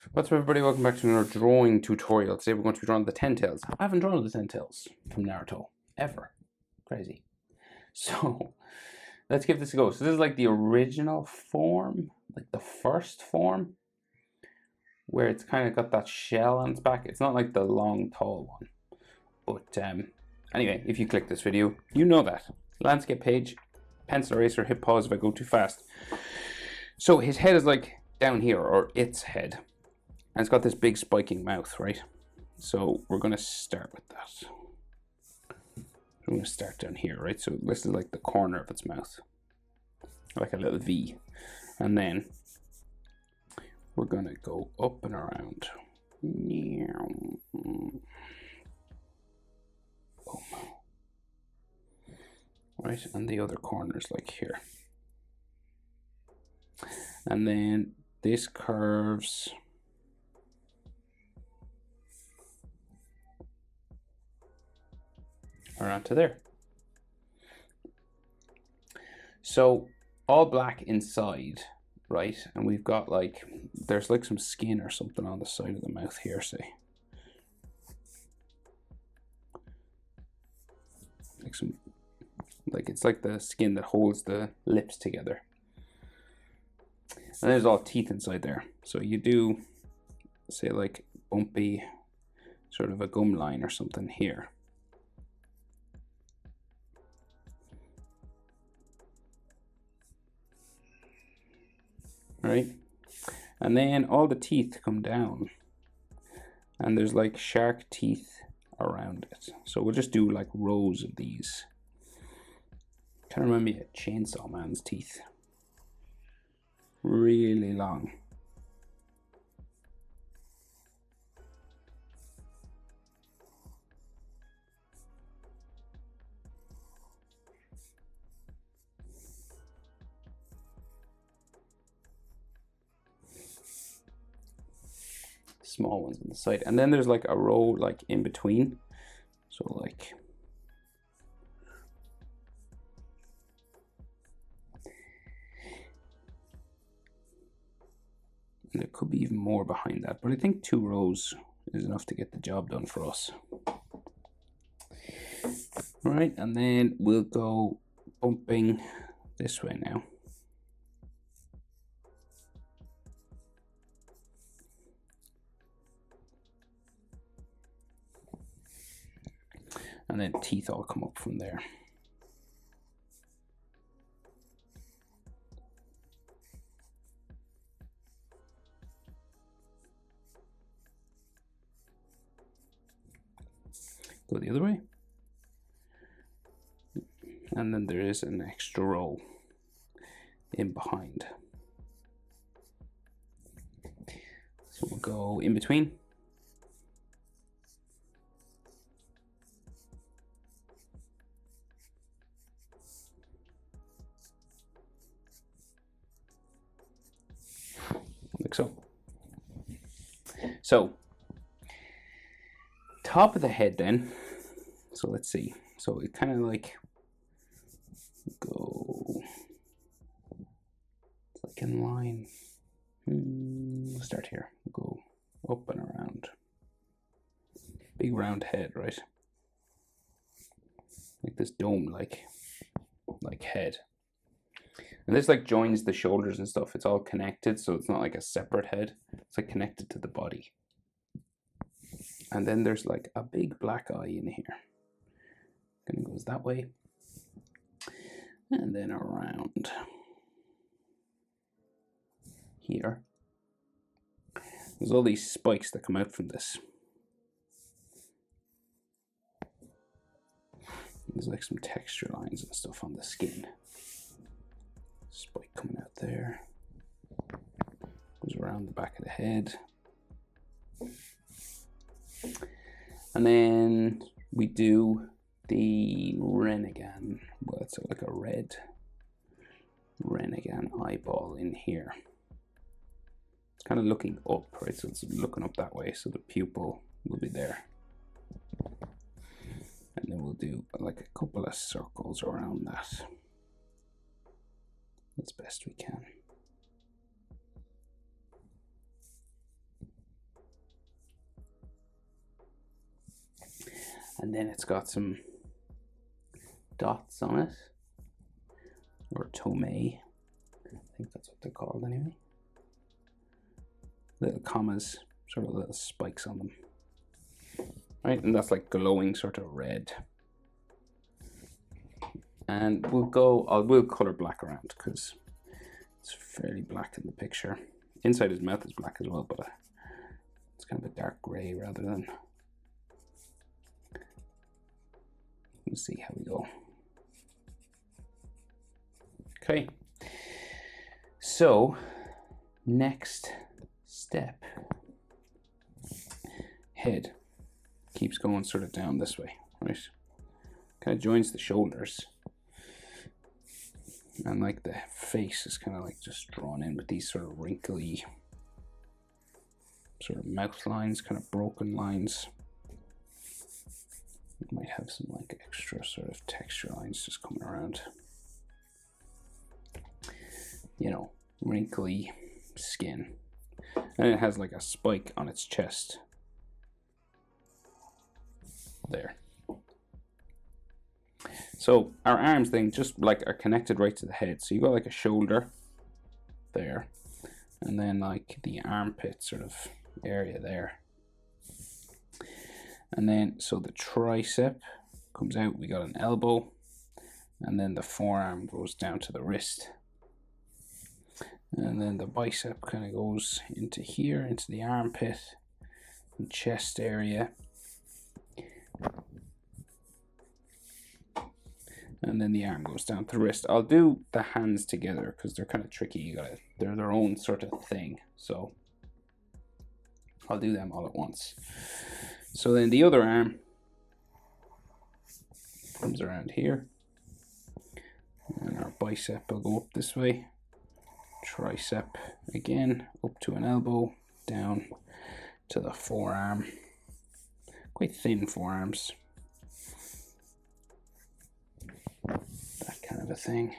What's up, everybody? Welcome back to another drawing tutorial. Today we're going to be drawing the Ten Tails. I haven't drawn the Ten Tails from Naruto ever. Crazy. So let's give this a go. So this is like the original form, like the first form, where it's kind of got that shell on its back. It's not like the long, tall one. But anyway, if you click this video, you know that. Landscape page, pencil eraser, hit pause if I go too fast. So his head is like down here, or its head. And it's got this big spiking mouth, right? So we're going to start with that. I'm going to start down here, right? So this is like the corner of its mouth, like a little V. And then we're going to go up and around. Right, and the other corner's like here. And then this curves around to there. So all black inside, right? And we've got like, there's like some skin or something on the side of the mouth here, say. Like some, like it's like the skin that holds the lips together. And there's all teeth inside there. So you do, say, like bumpy, sort of a gum line or something here. Right? And then all the teeth come down. And there's like shark teeth around it. So we'll just do like rows of these. Kind of remind me of Chainsaw Man's teeth. Really long. Small ones on the side, and then there's like a row like in between, so like and there could be even more behind that, but I think 2 rows is enough to get the job done for us. All right, and then we'll go bumping this way now. And then teeth all come up from there. Go the other way. And then there is an extra row in behind. So we'll go in between. Like so. So, top of the head then. So let's see. So it kind of like go like in line. We'll start here. We'll go up and around. Big round head, right? Like this dome, like head. And this like joins the shoulders and stuff. It's all connected, so it's not like a separate head. It's like connected to the body. And then there's like a big black eye in here. Kind of goes that way. And then around here. There's all these spikes that come out from this. There's like some texture lines and stuff on the skin. Spike coming out there. Goes around the back of the head. And then we do the Renegan. Well, it's like a red Renegan eyeball in here. It's kind of looking up, right? So it's looking up that way, so the pupil will be there. And then we'll do like a couple of circles around that as best we can. And then it's got some dots on it, or tomei. I think that's what they're called anyway. Little commas, sort of little spikes on them. Right, and that's like glowing sort of red. And we'll color black around because it's fairly black in the picture. Inside his mouth is black as well, but it's kind of a dark gray rather than. Let's see how we go. Okay. So, next step. Head keeps going sort of down this way, right? Kind of joins the shoulders. And like the face is kind of like just drawn in with these sort of wrinkly sort of mouth lines, kind of broken lines. It might have some like extra sort of texture lines just coming around. You know, wrinkly skin. And it has like a spike on its chest. There. So our arms thing just like are connected right to the head. So you got like a shoulder there, and then like the armpit sort of area there. And then so the tricep comes out, we got an elbow, and then the forearm goes down to the wrist. And then the bicep kind of goes into here, into the armpit and chest area. And then the arm goes down to the wrist. I'll do the hands together because they're kind of tricky. They're their own sort of thing. So I'll do them all at once. So then the other arm comes around here. And our bicep will go up this way. Tricep again, up to an elbow, down to the forearm. Quite thin forearms. That kind of a thing.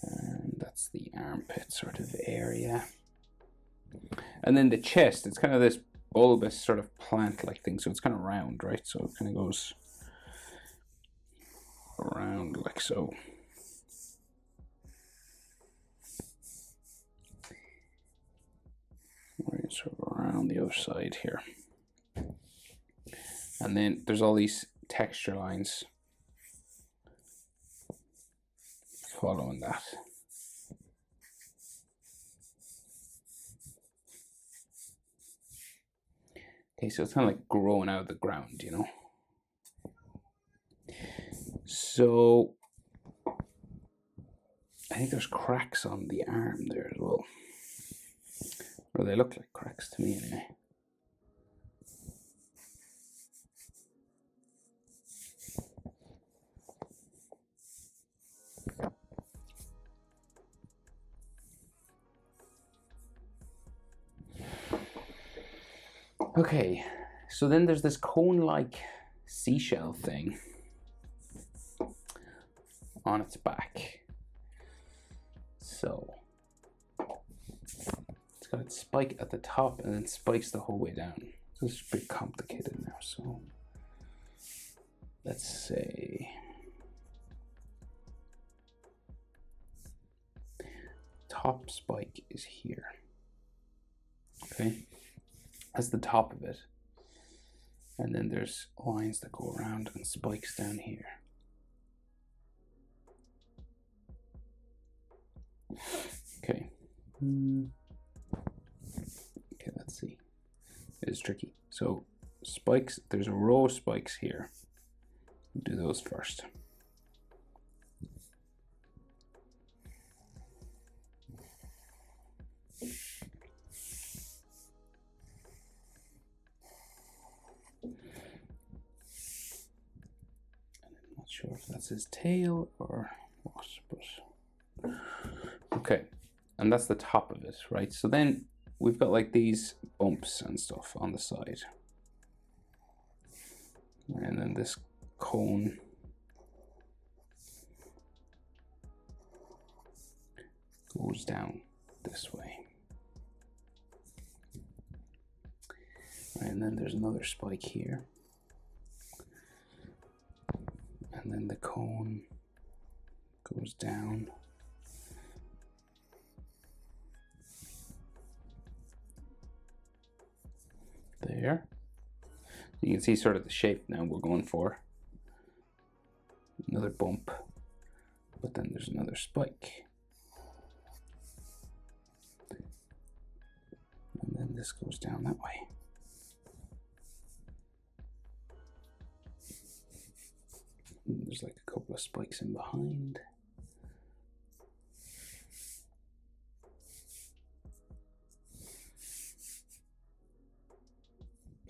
And that's the armpit sort of area. And then the chest, it's kind of this bulbous sort of plant-like thing, so it's kind of round, right? So it kind of goes around like so. Right, sort of around the other side here. And then there's all these texture lines following that. Okay, so it's kind of like growing out of the ground, you know. So I think there's cracks on the arm there as well. Or they look like cracks to me anyway. Okay, so then there's this cone-like seashell thing on its back. So it's got its spike at the top and then spikes the whole way down. So it's a bit complicated now. So let's say top spike is here. Okay. That's the top of it. And then there's lines that go around and spikes down here. Okay. Okay, let's see. It's tricky. So spikes, there's a row of spikes here. Do those first. Sure if that's his tail or what, but okay, and that's the top of it, right? So then we've got like these bumps and stuff on the side, and then this cone goes down this way, and then there's another spike here. then the cone goes down. There. You can see sort of the shape now we're going for. Another bump, but then there's another spike. And then this goes down that way. And there's like a couple of spikes in behind.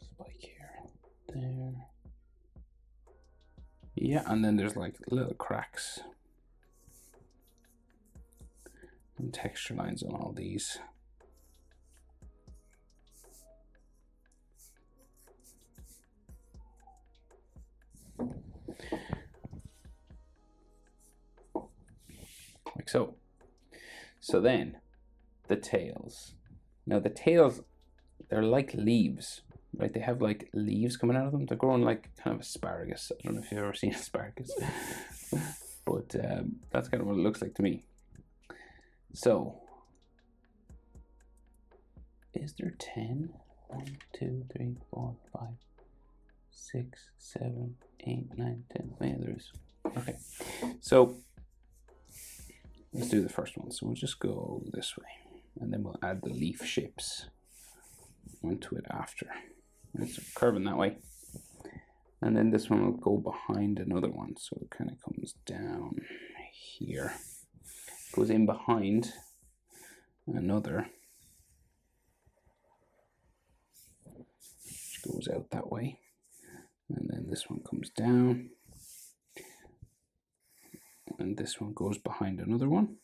Spike here, there. Yeah, and then there's like little cracks and texture lines on all these. Like so. So then the tails. Now the tails, they're like leaves, right? They have like leaves coming out of them. They're growing like kind of asparagus. I don't know if you've ever seen asparagus, but that's kind of what it looks like to me. So, is there 10? 1, 2, 3, 4, 5, 6, 7, 8, 9, 10. Oh, yeah, there is. Okay, so let's do the first one. So we'll just go this way, and then we'll add the leaf shapes onto it after. It's curving that way. And then this one will go behind another one. So it kind of comes down here. Goes in behind another. Which goes out that way. And then this one comes down. And this one goes behind another one.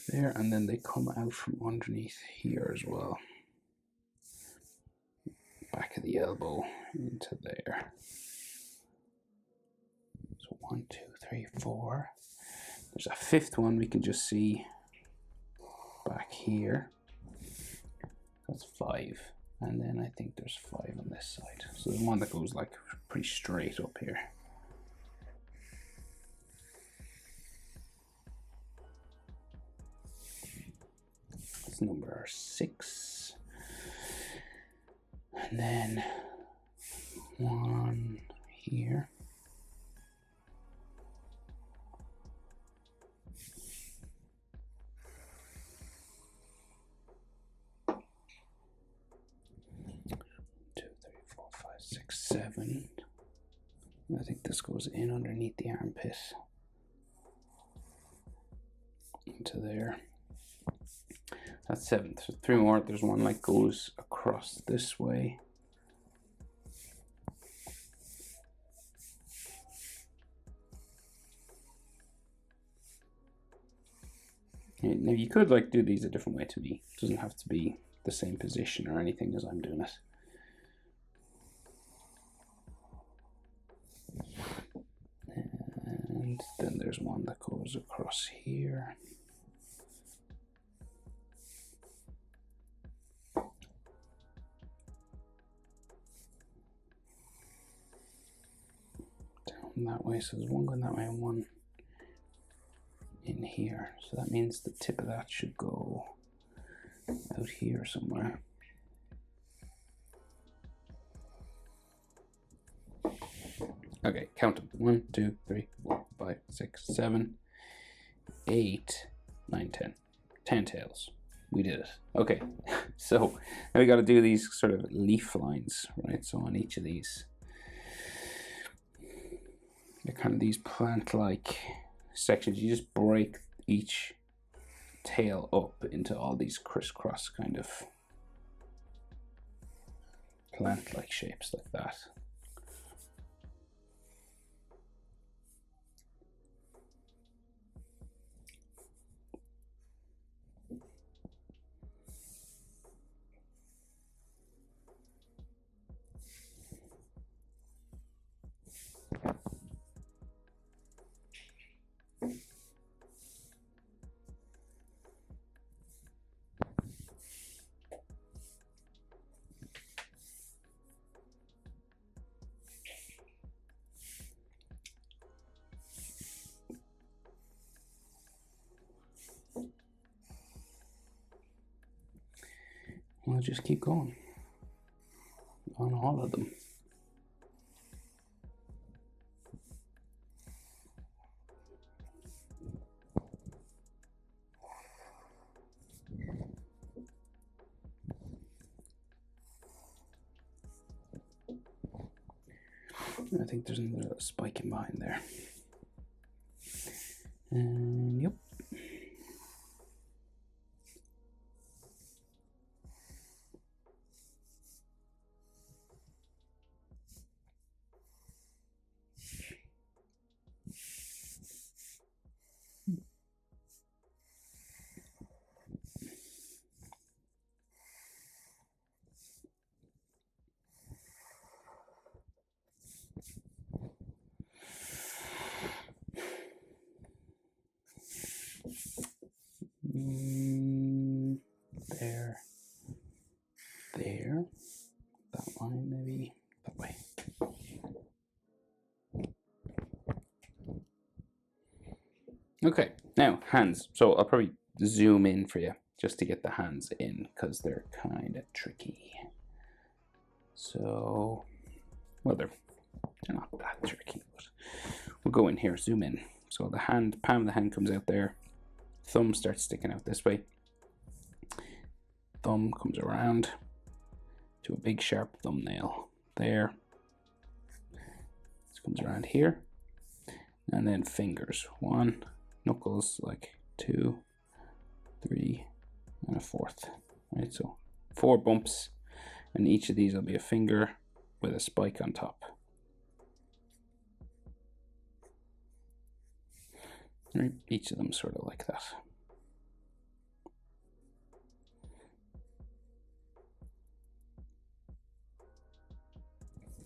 There, and then they come out from underneath here as well. Back of the elbow into there. So 1, 2, 3, 4. There's a fifth one we can just see back here. That's 5. And then I think there's 5 on this side. So there's one that goes like pretty straight up here. That's number 6. And then 1 here. Six, 7. I think this goes in underneath the armpit into there. That's 7. So 3 more. There's one like goes across this way. Now you could like do these a different way to me. It doesn't have to be the same position or anything as I'm doing it. And then there's one that goes across here. Down that way, so there's one going that way and one in here. So that means the tip of that should go out here somewhere. Okay, count them. 1, 2, 3, 4, 5, 6, 7, 8, 9, 10. 10 tails. We did it. Okay, so now we got to do these sort of leaf lines, right? So on each of these, they're kind of these plant-like sections. You just break each tail up into all these crisscross kind of plant-like shapes like that. We'll just keep going on all of them. I think there's another spike in behind there. And yep. There. That line maybe that way. Okay, now hands. So I'll probably zoom in for you just to get the hands in because they're kind of tricky. So, well, they're not that tricky, but we'll go in here, zoom in. So the hand, palm of the hand comes out there. Thumb starts sticking out this way. Thumb comes around to a big sharp thumbnail there. This comes around here. And then fingers. 1, knuckles like 2, 3, and a 4th. Right, so 4 bumps, and each of these will be a finger with a spike on top. Right, each of them sort of like that.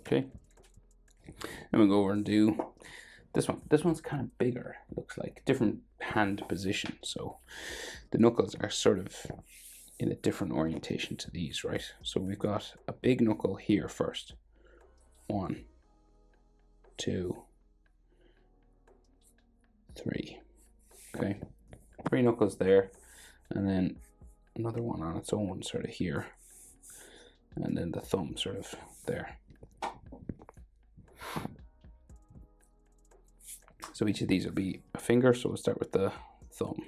Okay, and we'll go over and do this one. This one's kind of bigger, looks like. Different hand position. So the knuckles are sort of in a different orientation to these, right? So we've got a big knuckle here first. 1, 2, 3. Okay, 3 knuckles there, and then another one on its own sort of here, and then the thumb sort of there. So each of these will be a finger, so we'll start with the thumb.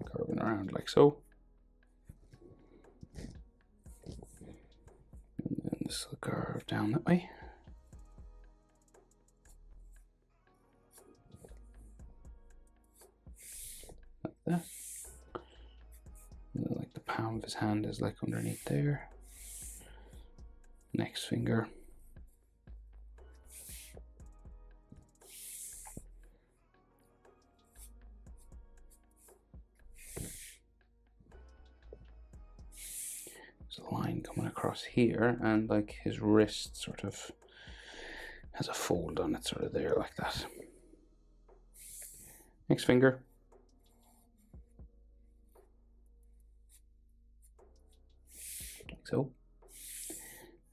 Curving around like so. And then this will curve down that way. Like that. And then like the palm of his hand is like underneath there. Next finger. There's a line coming across here, and like his wrist sort of has a fold on it, sort of there, like that. Next finger. Like so.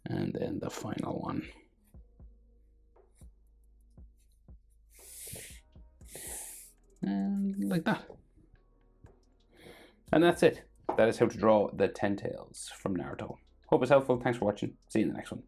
And then the final one. And like that. And that's it. That is how to draw the 10 tails from Naruto. Hope it's helpful. Thanks for watching. See you in the next one.